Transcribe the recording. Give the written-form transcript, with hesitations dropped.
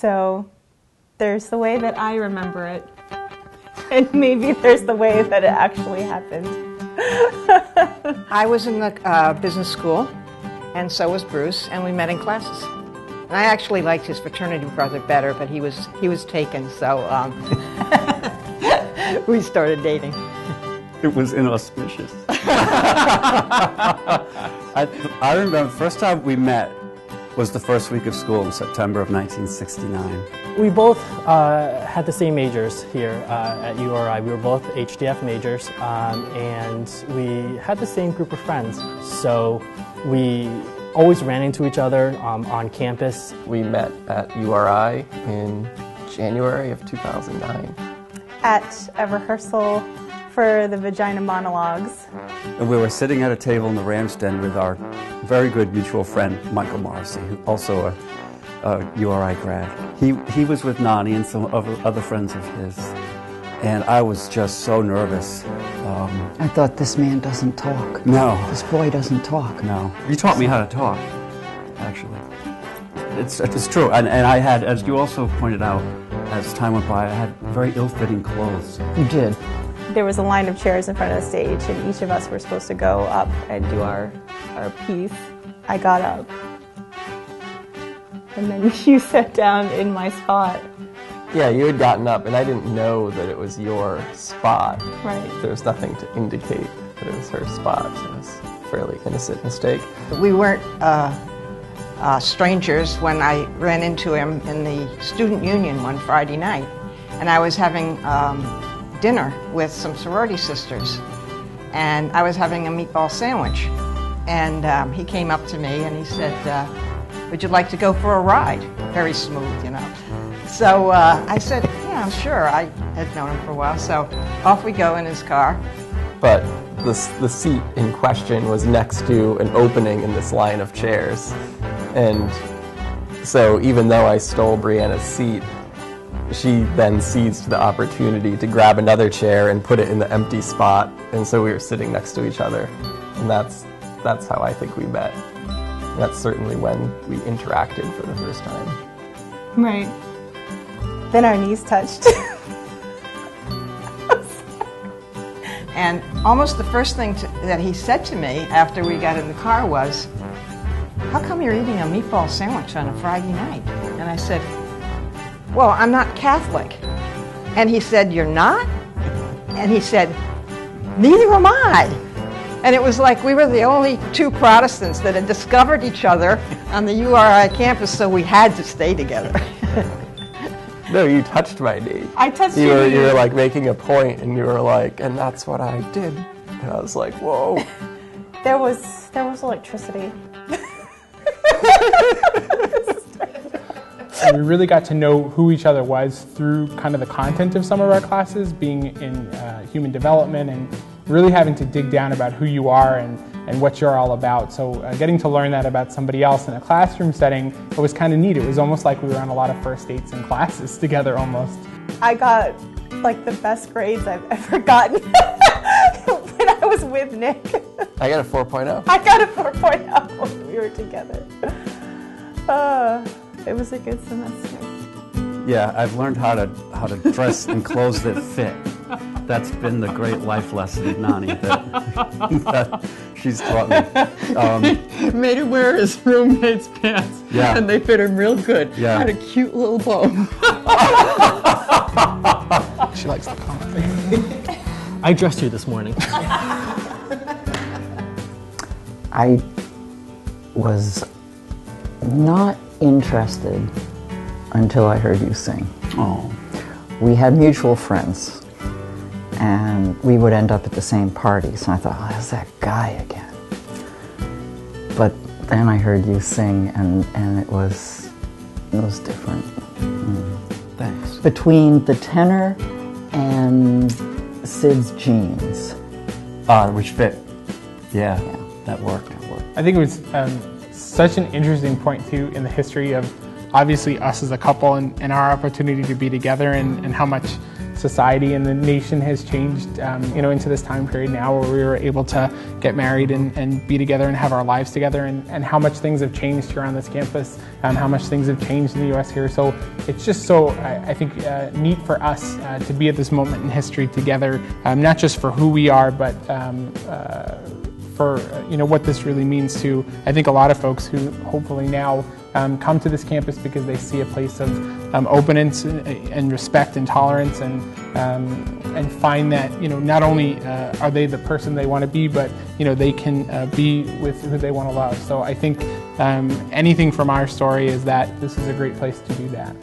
So there's the way that I remember it, and maybe there's the way that it actually happened. I was in the business school, and so was Bruce, and we met in classes. And I actually liked his fraternity brother better, but he was taken, so we started dating. It was inauspicious. I remember the first time we met was the first week of school in September of 1969. We both had the same majors here at URI. We were both HDF majors, and we had the same group of friends. So we always ran into each other on campus. We met at URI in January of 2009. At a rehearsal for the Vagina Monologues. And we were sitting at a table in the Ram's Den with our very good mutual friend, Michael Morrissey, who's also a URI grad. He was with Nani and some other friends of his, and I was just so nervous. I thought, this man doesn't talk. No. This boy doesn't talk. No. You taught me how to talk, actually. It's true, and I had, as you also pointed out, as time went by, I had very ill-fitting clothes. You did. There was a line of chairs in front of the stage, and each of us were supposed to go up and do our piece. I got up, and then you sat down in my spot. Yeah, you had gotten up, and I didn't know that it was your spot. Right. There was nothing to indicate that it was her spot, so it was a fairly innocent mistake. We weren't strangers when I ran into him in the student union one Friday night, and I was having dinner with some sorority sisters, and I was having a meatball sandwich, and he came up to me and he said, would you like to go for a ride? Very smooth, you know. So I said, yeah, sure. I had known him for a while, so off we go in his car. But the seat in question was next to an opening in this line of chairs, and so even though I stole Brianna's seat, she then seized the opportunity to grab another chair and put it in the empty spot, and so we were sitting next to each other, and that's how I think we met. That's certainly when we interacted for the first time. Right. Then our knees touched. And almost the first thing that he said to me after we got in the car was, how come you're eating a meatball sandwich on a Friday night? And I said, well, I'm not Catholic. And he said, you're not? And he said, neither am I. And it was like we were the only two Protestants that had discovered each other on the URI campus, so we had to stay together. No, you touched my knee. I touched you. your knee. You were like making a point, and you were like, and that's what I did. And I was like, whoa. There was electricity. We really got to know who each other was through kind of the content of some of our classes, being in human development and really having to dig down about who you are and what you're all about. So getting to learn that about somebody else in a classroom setting, it was kind of neat. It was almost like we were on a lot of first dates and classes together almost. I got like the best grades I've ever gotten when I was with Nick. I got a 4.0. I got a 4.0 when we were together. It was a good semester. Yeah, I've learned how to dress in clothes that fit. That's been the great life lesson of Nani that she's taught me. Made him wear his roommate's pants, Yeah. and they fit him real good. Yeah. Had a cute little bow. She likes the comment. I dressed you this morning. I was not interested until I heard you sing. Oh. We had mutual friends, and we would end up at the same parties, and I thought, oh, there's that guy again. But then I heard you sing, and it was different. Thanks. Between the tenor and Sid's jeans. Which fit. Yeah, that worked. I think it was such an interesting point too in the history of obviously us as a couple and our opportunity to be together and how much society and the nation has changed, into this time period now where we were able to get married and be together and have our lives together, and how much things have changed here on this campus, how much things have changed in the U.S. here. So it's just so, I think, neat for us to be at this moment in history together, not just for who we are, but for what this really means to, I think, a lot of folks who hopefully now come to this campus because they see a place of openness and respect and tolerance, and find that not only are they the person they want to be, but they can be with who they want to love. So I think anything from our story is that this is a great place to do that.